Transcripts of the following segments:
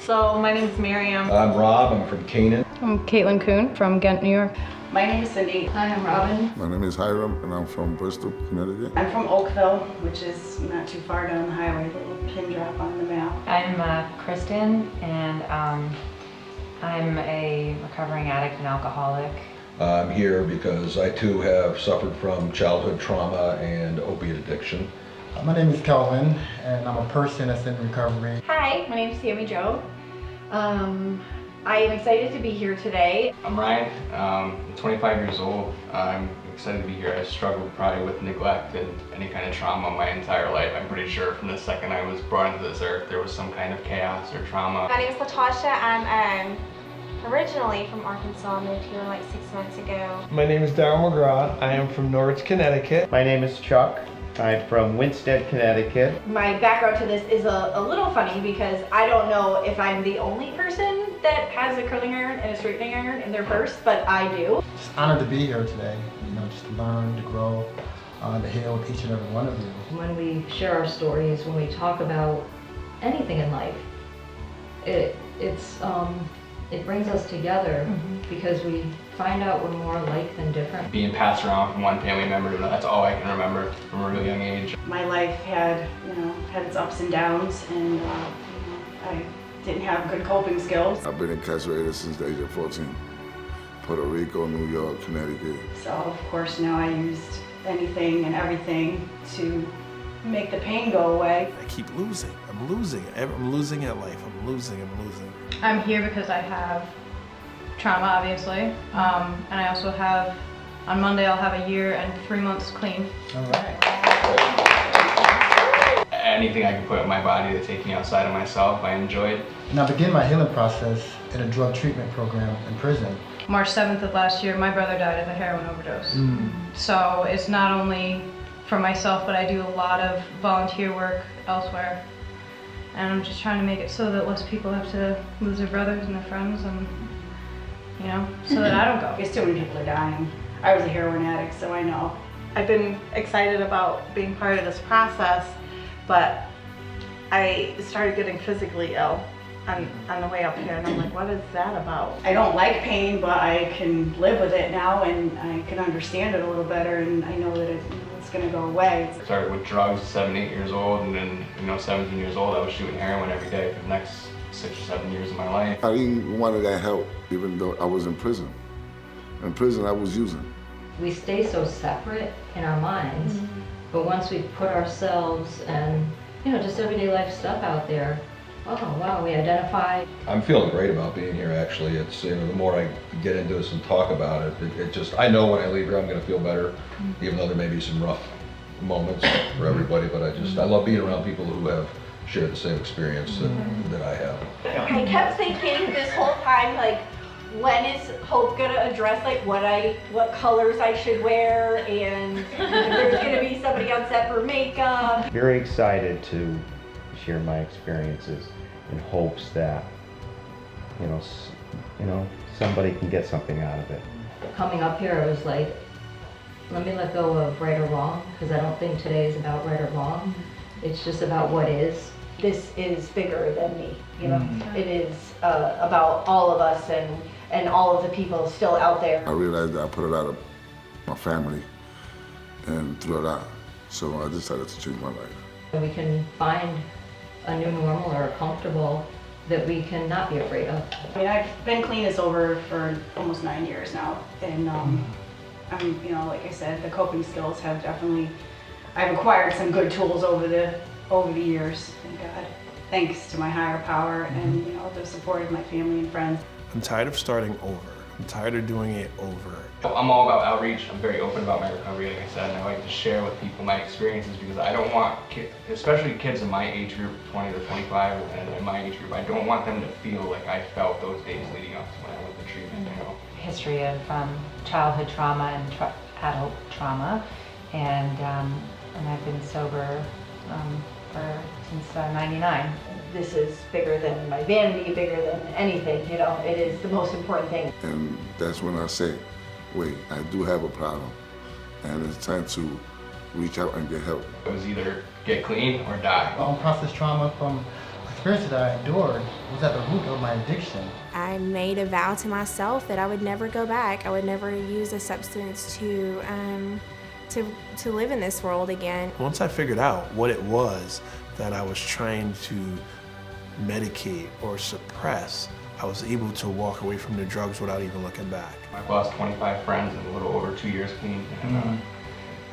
So my name is Miriam. I'm Rob, I'm from Canaan. I'm Caitlin Kuhn from Ghent, New York. My name is Cindy. Hi, I'm Robin. My name is Hiram, and I'm from Bristol, Connecticut. I'm from Oakville, which is not too far down the highway, a little pin drop on the map. I'm Kristen, and I'm a recovering addict and alcoholic. I'm here because I too have suffered from childhood trauma and opiate addiction. My name is Kelvin, and I'm a person that's in recovery. Hi, my name is Tammy Jo. I am excited to be here today. I'm Ryan, I'm 25 years old. I'm excited to be here. I've struggled probably with neglect and any kind of trauma my entire life. I'm pretty sure from the second I was brought into this earth there was some kind of chaos or trauma. My name is Latasha. I'm originally from Arkansas. I moved here like 6 months ago. My name is Darryl McGraw. I am from Norwich, Connecticut. My name is Chuck. I'm from Winsted, Connecticut. My background to this is a little funny because I don't know if I'm the only person that has a curling iron and a straightening iron in their purse, but I do. Just honored to be here today, just to learn, to grow, to heal with each and every one of you. When we share our stories, when we talk about anything in life, it brings us together because we find out we're more alike than different. Being passed around from one family member to another, that's all I can remember from a really young age. My life had its ups and downs, and I didn't have good coping skills. I've been incarcerated since the age of 14. Puerto Rico, New York, Connecticut. So of course now I used anything and everything to make the pain go away. I keep losing. I'm losing at life. I'm losing. I'm here because I have trauma, obviously, and I also have, on Monday I'll have a year and 3 months clean. All right. Anything I can put in my body to take me outside of myself, I enjoy it. And I began my healing process in a drug treatment program in prison. March 7th of last year, my brother died of a heroin overdose. So it's not only for myself, but I do a lot of volunteer work elsewhere. And I'm just trying to make it so that less people have to lose their brothers and their friends, and so that I don't go. Because too many people are dying. I was a heroin addict, so I know. I've been excited about being part of this process, but I started getting physically ill on the way up here, and I'm like, what is that about? I don't like pain, but I can live with it now, and I can understand it a little better, and I know that it's going to go away. I started with drugs at 7, 8 years old, and then 17 years old I was shooting heroin every day for the next 6 or 7 years of my life. I didn't want that help, even though I was in prison. In prison, I was using. We stay so separate in our minds, but once we put ourselves and just everyday life stuff out there, oh wow, we identify. I'm feeling great about being here, actually. It's, the more I get into this and talk about it, I know when I leave here I'm going to feel better, even though there may be some rough moments for everybody, but I love being around people who have shared the same experience that I have. I kept thinking this whole time, like, when is Hope gonna address what colors I should wear, and if there's gonna be somebody on set for makeup. Very excited to share my experiences in hopes that somebody can get something out of it. Coming up here, I was like, let me let go of right or wrong, because I don't think today is about right or wrong. It's just about what is. This is bigger than me, It is about all of us and all of the people still out there. I realized that I put a lot of my family and threw it out. So I decided to change my life. We can find a new normal or a comfortable that we can not be afraid of. I mean, I've been clean and sober for almost 9 years now, and I'm, like I said, the coping skills have definitely, I've acquired some good tools over the years, thank God. Thanks to my higher power and the support of my family and friends. I'm tired of starting over. I'm tired of doing it over. I'm all about outreach. I'm very open about my recovery, like I said, and I like to share with people my experiences because I don't want especially kids in my age group, 20 to 25, and in my age group, I don't want them to feel like I felt those days leading up to when I went to treatment. History of childhood trauma and adult trauma, and I've been sober since '99. This is bigger than my vanity, bigger than anything, it is the most important thing. And that's when I said, wait, I do have a problem, and it's time to reach out and get help. It was either get clean or die. Process trauma from experiences that I endured was at the root of my addiction. I made a vow to myself that I would never go back. I would never use a substance to live in this world again. Once I figured out what it was that I was trying to medicate or suppress, I was able to walk away from the drugs without even looking back. I've lost 25 friends in a little over 2 years clean, and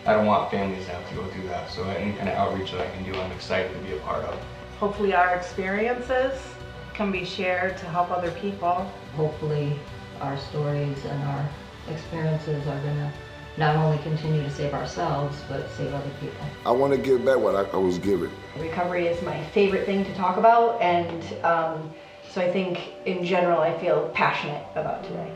I don't want families to have to go through that. So any kind of outreach that I can do, I'm excited to be a part of. Hopefully our experiences can be shared to help other people. Hopefully our stories and our experiences are gonna not only continue to save ourselves, but save other people. I want to give back what I was given. Recovery is my favorite thing to talk about, and so I think in general I feel passionate about today.